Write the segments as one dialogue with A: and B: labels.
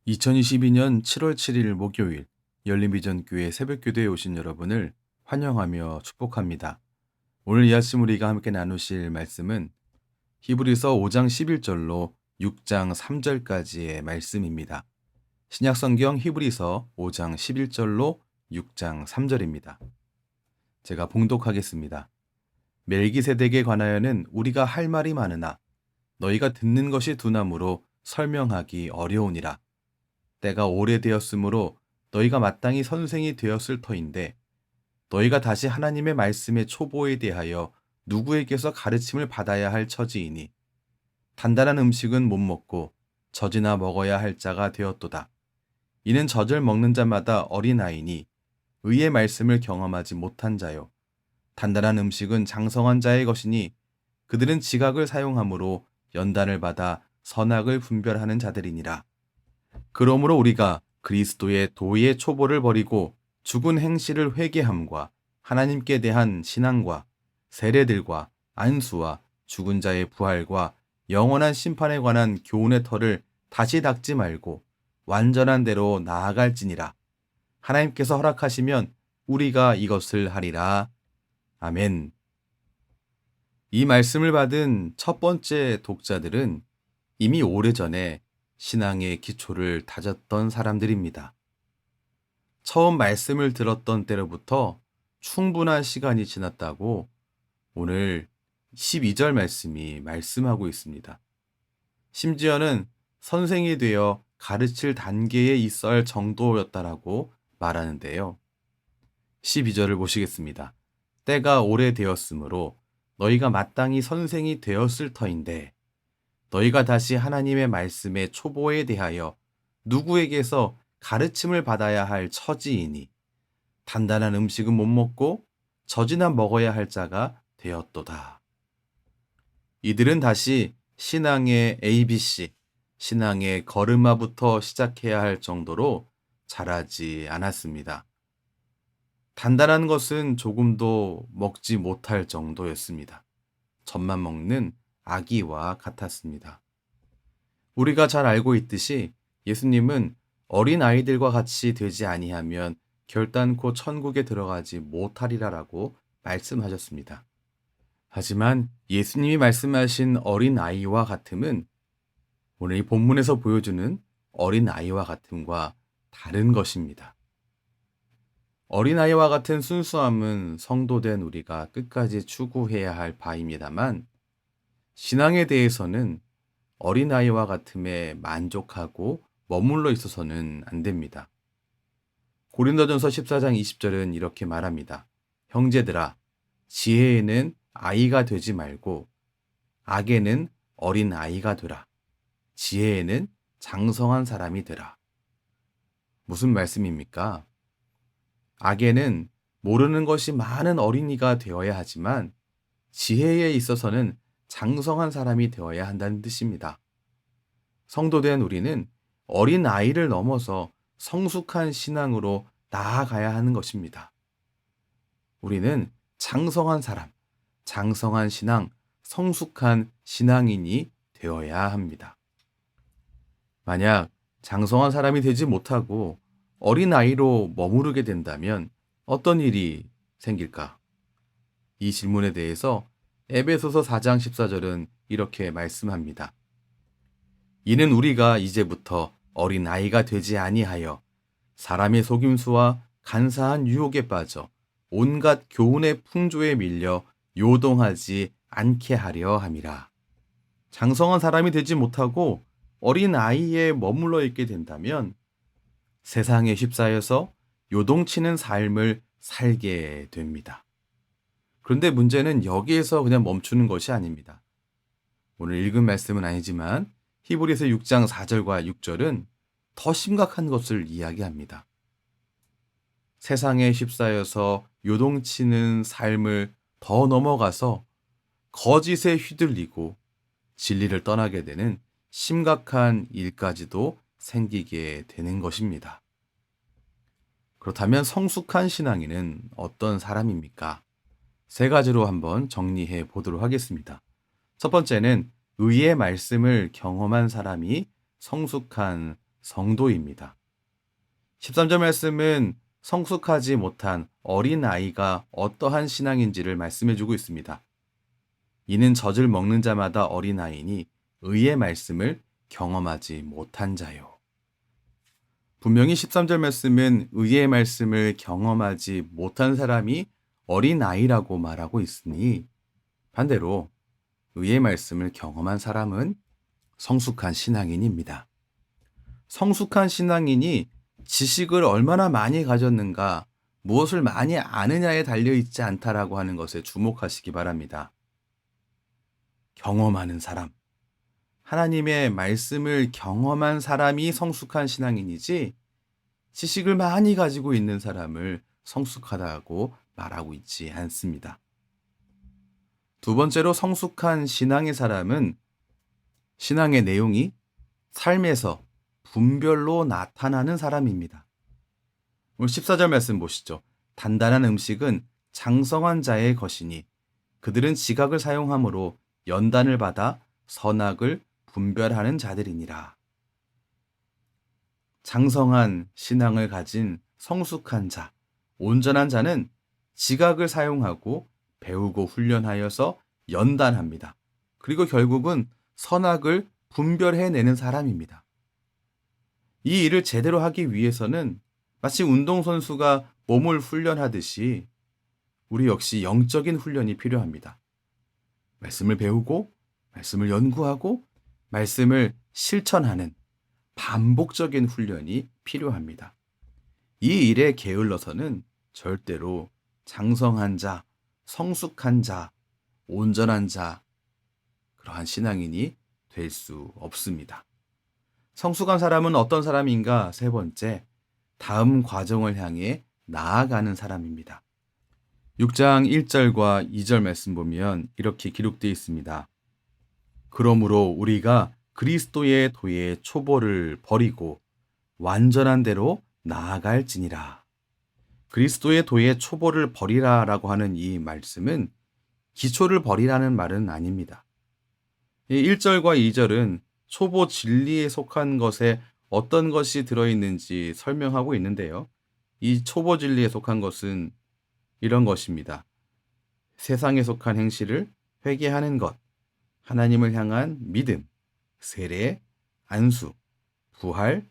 A: 2022년 7월 7일 목요일 열린비전교회 새벽기도에 오신 여러분을 환영하며 축복합니다. 오늘 이 아침 우리가 함께 나누실 말씀은 히브리서 5장 11절로 6장 3절까지의 말씀입니다. 신약성경 히브리서 5장 11절로 6장 3절입니다. 제가 봉독하겠습니다. 멜기세덱에 관하여는 우리가 할 말이 많으나 너희가 듣는 것이 두나무로 설명하기 어려우니라. 때가 오래되었으므로 너희가 마땅히 선생이 되었을 터인데 너희가 다시 하나님의 말씀의 초보에 대하여 누구에게서 가르침을 받아야 할 처지이니 단단한 음식은 못 먹고 젖이나 먹어야 할 자가 되었도다. 이는 젖을 먹는 자마다 어린아이니 의의 말씀을 경험하지 못한 자요. 단단한 음식은 장성한 자의 것이니 그들은 지각을 사용함으로 연단을 받아 선악을 분별하는 자들이니라. 그러므로 우리가 그리스도의 도의 초보를 버리고 죽은 행실을 회개함과 하나님께 대한 신앙과 세례들과 안수와 죽은 자의 부활과 영원한 심판에 관한 교훈의 터를 다시 닦지 말고 완전한 대로 나아갈지니라. 하나님께서 허락하시면 우리가 이것을 하리라. 아멘. 이 말씀을 받은 첫 번째 독자들은 이미 오래전에 신앙의 기초를 다졌던 사람들입니다. 처음 말씀을 들었던 때로부터 충분한 시간이 지났다고 오늘 12절 말씀이 말씀하고 있습니다. 심지어는 선생이 되어 가르칠 단계에 있어야 할 정도였다라고 말하는데요. 12절을 보시겠습니다. 때가 오래되었으므로 너희가 마땅히 선생이 되었을 터인데 너희가 다시 하나님의 말씀의 초보에 대하여 누구에게서 가르침을 받아야 할 처지이니 단단한 음식은 못 먹고 젖이나 먹어야 할 자가 되었도다. 이들은 다시 신앙의 ABC, 신앙의 걸음마부터 시작해야 할 정도로 자라지 않았습니다. 단단한 것은 조금도 먹지 못할 정도였습니다. 젖만 먹는 아기와 같았습니다. 우리가 잘 알고 있듯이 예수님은 어린 아이들과 같이 되지 아니하면 결단코 천국에 들어가지 못하리라라고 말씀하셨습니다. 하지만 예수님이 말씀하신 어린 아이와 같음은 오늘 이 본문에서 보여주는 어린 아이와 같음과 다른 것입니다. 어린 아이와 같은 순수함은 성도된 우리가 끝까지 추구해야 할 바입니다만 신앙에 대해서는 어린아이와 같음에 만족하고 머물러 있어서는 안 됩니다. 고린도전서 14장 20절은 이렇게 말합니다. 형제들아, 지혜에는 아이가 되지 말고 악에는 어린 아이가 되라. 지혜에는 장성한 사람이 되라. 무슨 말씀입니까? 악에는 모르는 것이 많은 어린이가 되어야 하지만 지혜에 있어서는 장성한 사람이 되어야 한다는 뜻입니다. 성도된 우리는 어린 아이를 넘어서 성숙한 신앙으로 나아가야 하는 것입니다. 우리는 장성한 사람, 장성한 신앙, 성숙한 신앙인이 되어야 합니다. 만약 장성한 사람이 되지 못하고 어린 아이로 머무르게 된다면 어떤 일이 생길까? 이 질문에 대해서 에베소서 4장 14절은 이렇게 말씀합니다. 이는 우리가 이제부터 어린 아이가 되지 아니하여 사람의 속임수와 간사한 유혹에 빠져 온갖 교훈의 풍조에 밀려 요동하지 않게 하려 함이라. 장성한 사람이 되지 못하고 어린 아이에 머물러 있게 된다면 세상에 휩싸여서 요동치는 삶을 살게 됩니다. 그런데 문제는 여기에서 그냥 멈추는 것이 아닙니다. 오늘 읽은 말씀은 아니지만 히브리서 6장 4절과 6절은 더 심각한 것을 이야기합니다. 세상에 휩싸여서 요동치는 삶을 더 넘어가서 거짓에 휘둘리고 진리를 떠나게 되는 심각한 일까지도 생기게 되는 것입니다. 그렇다면 성숙한 신앙인은 어떤 사람입니까? 세 가지로 한번 정리해 보도록 하겠습니다. 첫 번째는 의의 말씀을 경험한 사람이 성숙한 성도입니다. 13절 말씀은 성숙하지 못한 어린 아이가 어떠한 신앙인지를 말씀해주고 있습니다. 이는 젖을 먹는 자마다 어린 아이니 의의 말씀을 경험하지 못한 자요. 분명히 13절 말씀은 의의 말씀을 경험하지 못한 사람이 어린 아이라고 말하고 있으니 반대로 의의 말씀을 경험한 사람은 성숙한 신앙인입니다. 성숙한 신앙인이 지식을 얼마나 많이 가졌는가, 무엇을 많이 아느냐에 달려있지 않다라고 하는 것에 주목하시기 바랍니다. 경험하는 사람, 하나님의 말씀을 경험한 사람이 성숙한 신앙인이지 지식을 많이 가지고 있는 사람을 성숙하다고 말하고 있지 않습니다. 두 번째로 성숙한 신앙의 사람은 신앙의 내용이 삶에서 분별로 나타나는 사람입니다. 오늘 14절 말씀 보시죠. 단단한 음식은 장성한 자의 것이니 그들은 지각을 사용함으로 연단을 받아 선악을 분별하는 자들이니라. 장성한 신앙을 가진 성숙한 자, 온전한 자는 지각을 사용하고 배우고 훈련하여서 연단합니다. 그리고 결국은 선악을 분별해내는 사람입니다. 이 일을 제대로 하기 위해서는 마치 운동선수가 몸을 훈련하듯이 우리 역시 영적인 훈련이 필요합니다. 말씀을 배우고, 말씀을 연구하고, 말씀을 실천하는 반복적인 훈련이 필요합니다. 이 일에 게을러서는 절대로 장성한 자, 성숙한 자, 온전한 자, 그러한 신앙인이 될 수 없습니다. 성숙한 사람은 어떤 사람인가? 세 번째, 다음 과정을 향해 나아가는 사람입니다. 6장 1절과 2절 말씀 보면 이렇게 기록되어 있습니다. 그러므로 우리가 그리스도의 도의 초보를 버리고 완전한 대로 나아갈지니라. 그리스도의 도의 초보를 버리라라고 하는 이 말씀은 기초를 버리라는 말은 아닙니다. 1절과 2절은 초보 진리에 속한 것에 어떤 것이 들어있는지 설명하고 있는데요. 이 초보 진리에 속한 것은 이런 것입니다. 세상에 속한 행실을 회개하는 것, 하나님을 향한 믿음, 세례, 안수, 부활,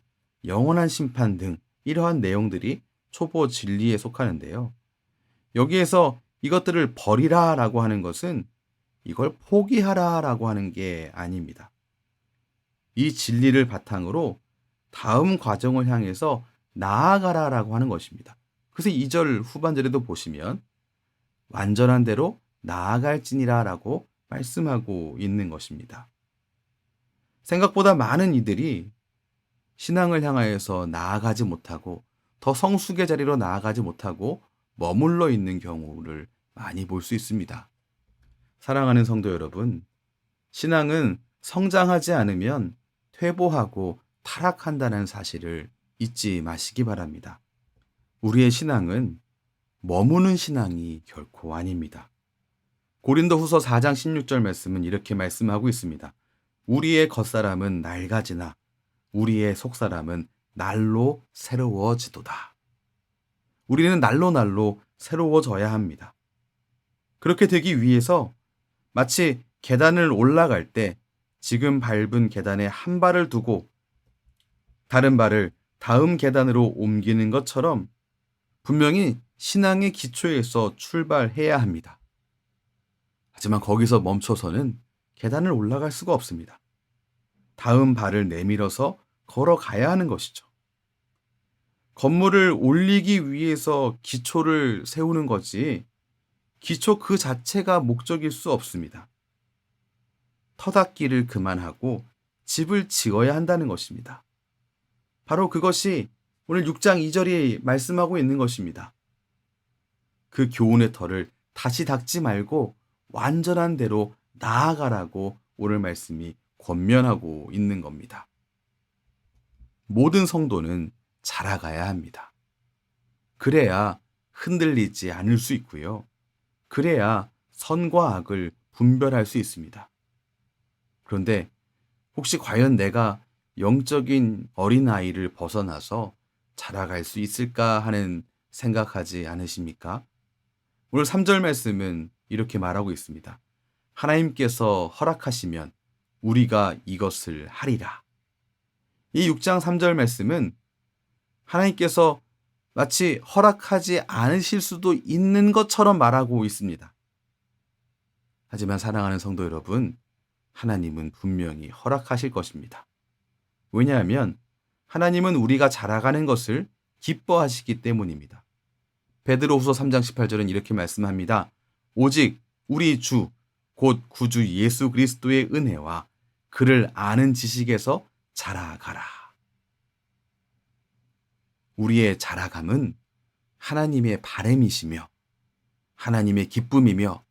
A: 영원한 심판 등 이러한 내용들이 초보 진리에 속하는데요. 여기에서 이것들을 버리라라고 하는 것은 이걸 포기하라라고 하는 게 아닙니다. 이 진리를 바탕으로 다음 과정을 향해서 나아가라라고 하는 것입니다. 그래서 2절 후반절에도 보시면 완전한 대로 나아갈지니라라고 말씀하고 있는 것입니다. 생각보다 많은 이들이 신앙을 향하여서 나아가지 못하고 더 성숙의 자리로 나아가지 못하고 머물러 있는 경우를 많이 볼 수 있습니다. 사랑하는 성도 여러분, 신앙은 성장하지 않으면 퇴보하고 타락한다는 사실을 잊지 마시기 바랍니다. 우리의 신앙은 머무는 신앙이 결코 아닙니다. 고린도후서 4장 16절 말씀은 이렇게 말씀하고 있습니다. 우리의 겉사람은 낡아지나 우리의 속사람은 날로 새로워지도다. 우리는 날로 새로워져야 합니다. 그렇게 되기 위해서 마치 계단을 올라갈 때 지금 밟은 계단에 한 발을 두고 다른 발을 다음 계단으로 옮기는 것처럼 분명히 신앙의 기초에서 출발해야 합니다. 하지만 거기서 멈춰서는 계단을 올라갈 수가 없습니다. 다음 발을 내밀어서 걸어가야 하는 것이죠. 건물을 올리기 위해서 기초를 세우는 거지 기초 그 자체가 목적일 수 없습니다. 터닫기를 그만하고 집을 지어야 한다는 것입니다. 바로 그것이 오늘 6장 2절이 말씀하고 있는 것입니다. 그 교훈의 터를 다시 닦지 말고 완전한 대로 나아가라고 오늘 말씀이 권면하고 있는 겁니다. 모든 성도는 자라가야 합니다. 그래야 흔들리지 않을 수 있고요. 그래야 선과 악을 분별할 수 있습니다. 그런데 혹시 과연 내가 영적인 어린아이를 벗어나서 자라갈 수 있을까 하는 생각하지 않으십니까? 오늘 3절 말씀은 이렇게 말하고 있습니다. 하나님께서 허락하시면 우리가 이것을 하리라. 이 6장 3절 말씀은 하나님께서 마치 허락하지 않으실 수도 있는 것처럼 말하고 있습니다. 하지만 사랑하는 성도 여러분, 하나님은 분명히 허락하실 것입니다. 왜냐하면 하나님은 우리가 자라가는 것을 기뻐하시기 때문입니다. 베드로후서 3장 18절은 이렇게 말씀합니다. 오직 우리 주, 곧 구주 예수 그리스도의 은혜와 그를 아는 지식에서 자라가라. 우리의 자라감은 하나님의 바람이시며 하나님의 기쁨이며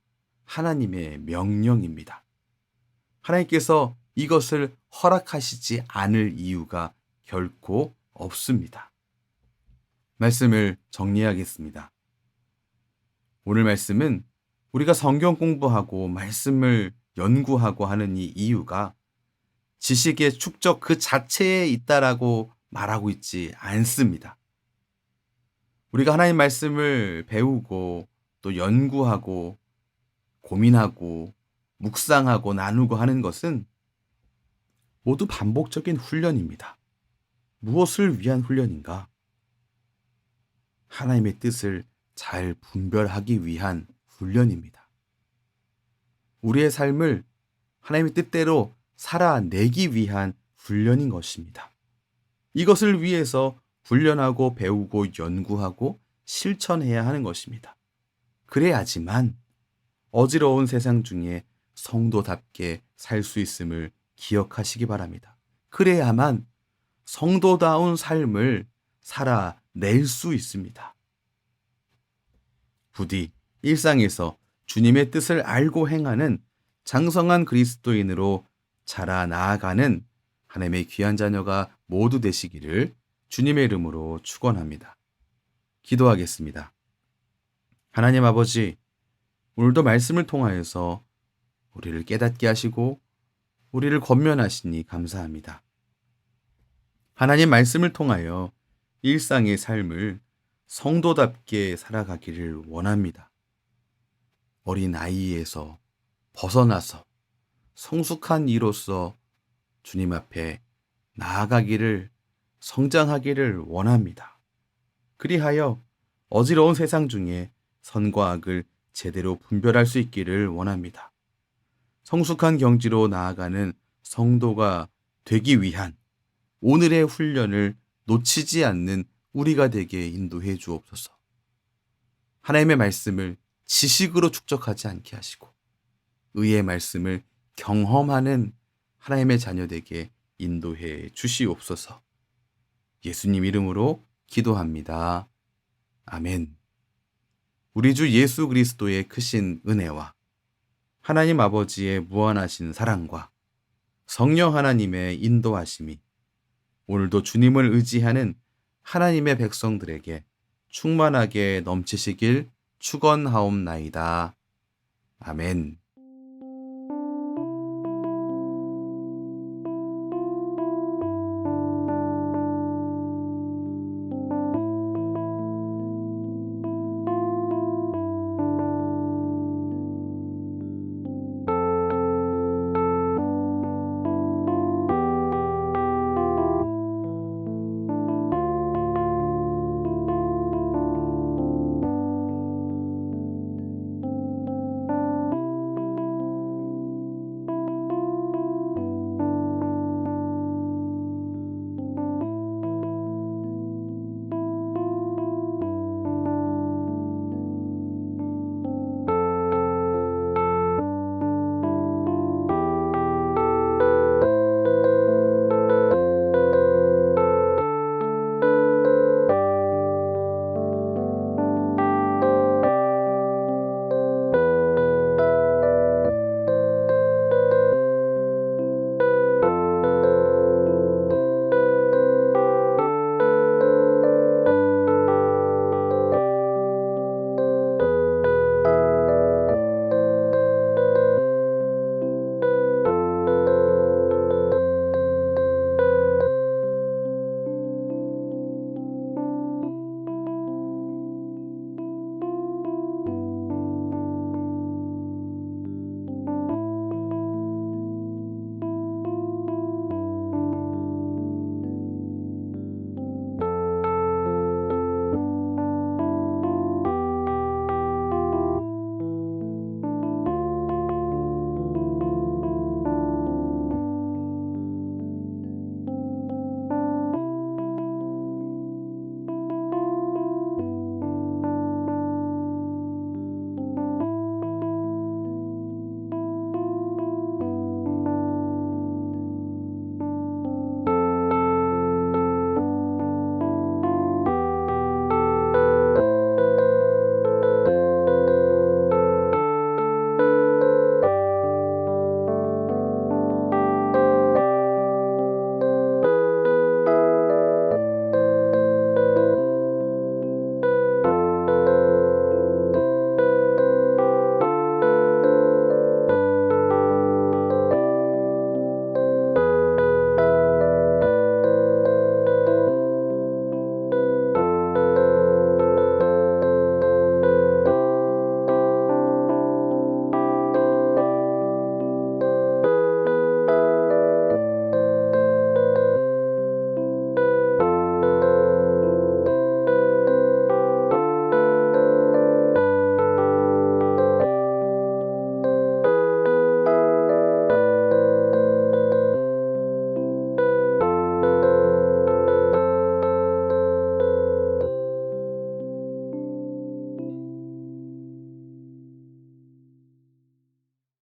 A: 하나님의 명령입니다. 하나님께서 이것을 허락하시지 않을 이유가 결코 없습니다. 말씀을 정리하겠습니다. 오늘 말씀은 우리가 성경 공부하고 말씀을 연구하고 하는 이 이유가 지식의 축적 그 자체에 있다라고 말하고 있지 않습니다. 우리가 하나님 말씀을 배우고 또 연구하고 고민하고 묵상하고 나누고 하는 것은 모두 반복적인 훈련입니다. 무엇을 위한 훈련인가? 하나님의 뜻을 잘 분별하기 위한 훈련입니다. 우리의 삶을 하나님의 뜻대로 살아내기 위한 훈련인 것입니다. 이것을 위해서 훈련하고 배우고 연구하고 실천해야 하는 것입니다. 그래야지만 어지러운 세상 중에 성도답게 살 수 있음을 기억하시기 바랍니다. 그래야만 성도다운 삶을 살아낼 수 있습니다. 부디 일상에서 주님의 뜻을 알고 행하는 장성한 그리스도인으로 자라 나아가는 하나님의 귀한 자녀가 모두 되시기를 주님의 이름으로 축원합니다. 기도하겠습니다. 하나님 아버지, 오늘도 말씀을 통하여서 우리를 깨닫게 하시고 우리를 권면하시니 감사합니다. 하나님 말씀을 통하여 일상의 삶을 성도답게 살아가기를 원합니다. 어린 아이에서 벗어나서 성숙한 이로서 주님 앞에 나아가기를 성장하기를 원합니다. 그리하여 어지러운 세상 중에 선과 악을 제대로 분별할 수 있기를 원합니다. 성숙한 경지로 나아가는 성도가 되기 위한 오늘의 훈련을 놓치지 않는 우리가 되게 인도해 주옵소서. 하나님의 말씀을 지식으로 축적하지 않게 하시고 의의 말씀을 경험하는 하나님의 자녀되게 인도해 주시옵소서. 예수님 이름으로 기도합니다. 아멘. 우리 주 예수 그리스도의 크신 은혜와 하나님 아버지의 무한하신 사랑과 성령 하나님의 인도하심이 오늘도 주님을 의지하는 하나님의 백성들에게 충만하게 넘치시길 축원하옵나이다. 아멘.